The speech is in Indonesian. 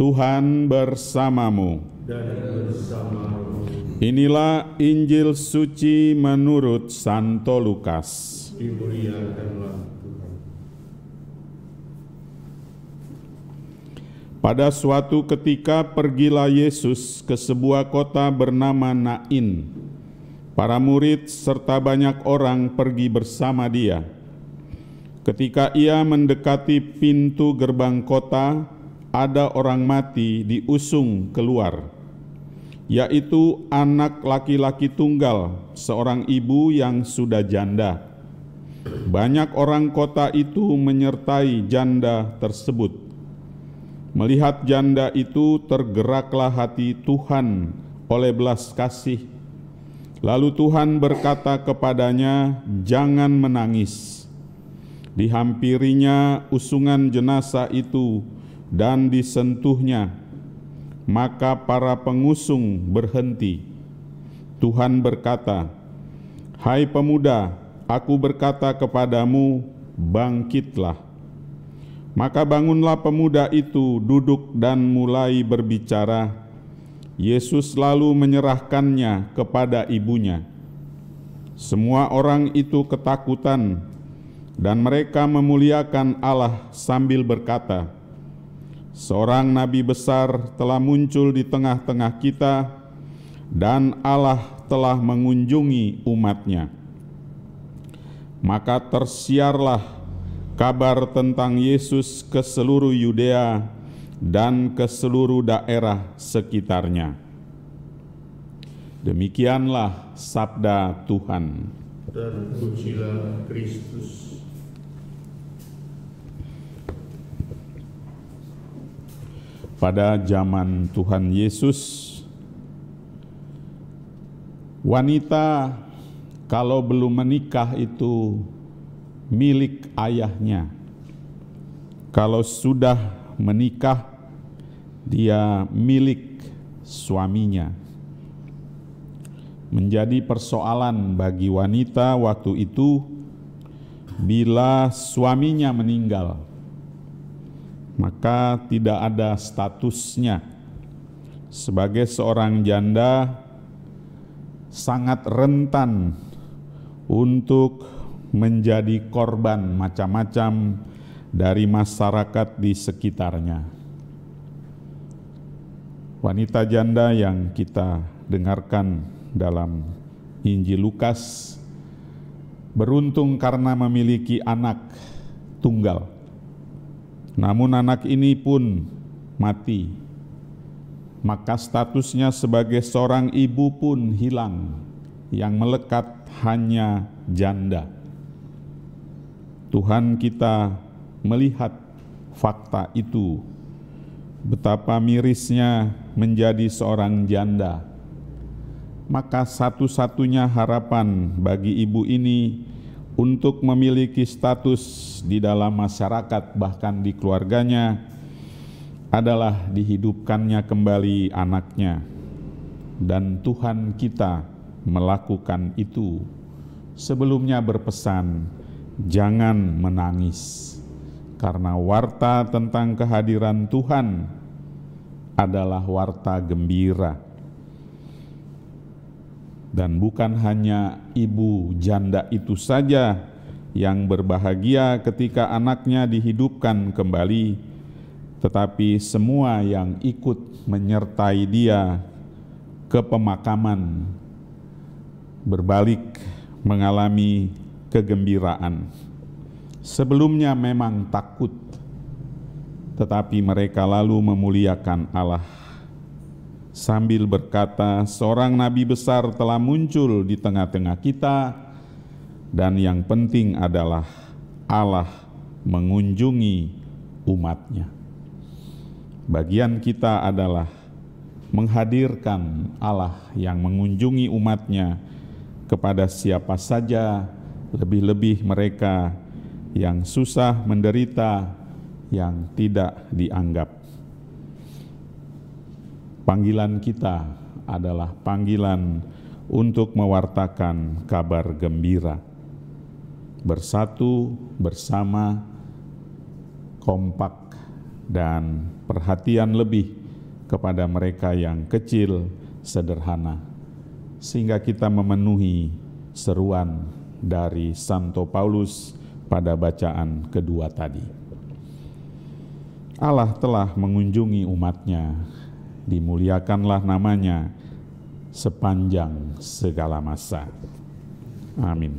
Tuhan bersamamu. Dan bersamamu. Inilah Injil suci menurut Santo Lukas. Dimuliakanlah Tuhan. Pada suatu ketika pergilah Yesus ke sebuah kota bernama Nain. Para murid serta banyak orang pergi bersama dia. Ketika ia mendekati pintu gerbang kota, ada orang mati diusung keluar, yaitu anak laki-laki tunggal, seorang ibu yang sudah janda. Banyak orang kota itu menyertai janda tersebut. Melihat janda itu, tergeraklah hati Tuhan oleh belas kasih. Lalu Tuhan berkata kepadanya, "Jangan menangis." Dihampirinya usungan jenazah itu dan disentuhnya. Maka para pengusung berhenti. Tuhan berkata, "Hai pemuda, aku berkata kepadamu, bangkitlah." Maka bangunlah pemuda itu, duduk dan mulai berbicara. Yesus lalu menyerahkannya kepada ibunya. Semua orang itu ketakutan, dan mereka memuliakan Allah sambil berkata, "Seorang nabi besar telah muncul di tengah-tengah kita, dan Allah telah mengunjungi umat-Nya." Maka tersiarlah kabar tentang Yesus ke seluruh Yudea dan ke seluruh daerah sekitarnya. Demikianlah sabda Tuhan. Terpujilah Kristus. Pada zaman Tuhan Yesus, wanita kalau belum menikah itu milik ayahnya. Kalau sudah menikah, dia milik suaminya. Menjadi persoalan bagi wanita waktu itu bila suaminya meninggal, maka tidak ada statusnya sebagai seorang janda, sangat rentan untuk menjadi korban macam-macam dari masyarakat di sekitarnya. Wanita janda yang kita dengarkan dalam Injil Lukas beruntung karena memiliki anak tunggal. Namun anak ini pun mati, maka statusnya sebagai seorang ibu pun hilang, yang melekat hanya janda. Tuhan kita melihat fakta itu, betapa mirisnya menjadi seorang janda. Maka satu-satunya harapan bagi ibu ini untuk memiliki status di dalam masyarakat, bahkan di keluarganya, adalah dihidupkannya kembali anaknya. Dan Tuhan kita melakukan itu. Sebelumnya berpesan, jangan menangis, karena warta tentang kehadiran Tuhan adalah warta gembira. Dan bukan hanya ibu janda itu saja yang berbahagia ketika anaknya dihidupkan kembali, tetapi semua yang ikut menyertai dia ke pemakaman berbalik mengalami kegembiraan. Sebelumnya memang takut, tetapi mereka lalu memuliakan Allah sambil berkata, "Seorang nabi besar telah muncul di tengah-tengah kita, dan yang penting adalah Allah mengunjungi umat-Nya." Bagian kita adalah menghadirkan Allah yang mengunjungi umat-Nya kepada siapa saja, lebih-lebih mereka yang susah, menderita, yang tidak dianggap. Panggilan kita adalah panggilan untuk mewartakan kabar gembira, bersatu, bersama, kompak, dan perhatian lebih kepada mereka yang kecil, sederhana, sehingga kita memenuhi seruan dari Santo Paulus pada bacaan kedua tadi. Allah telah mengunjungi umat-Nya, dimuliakanlah namanya sepanjang segala masa. Amin.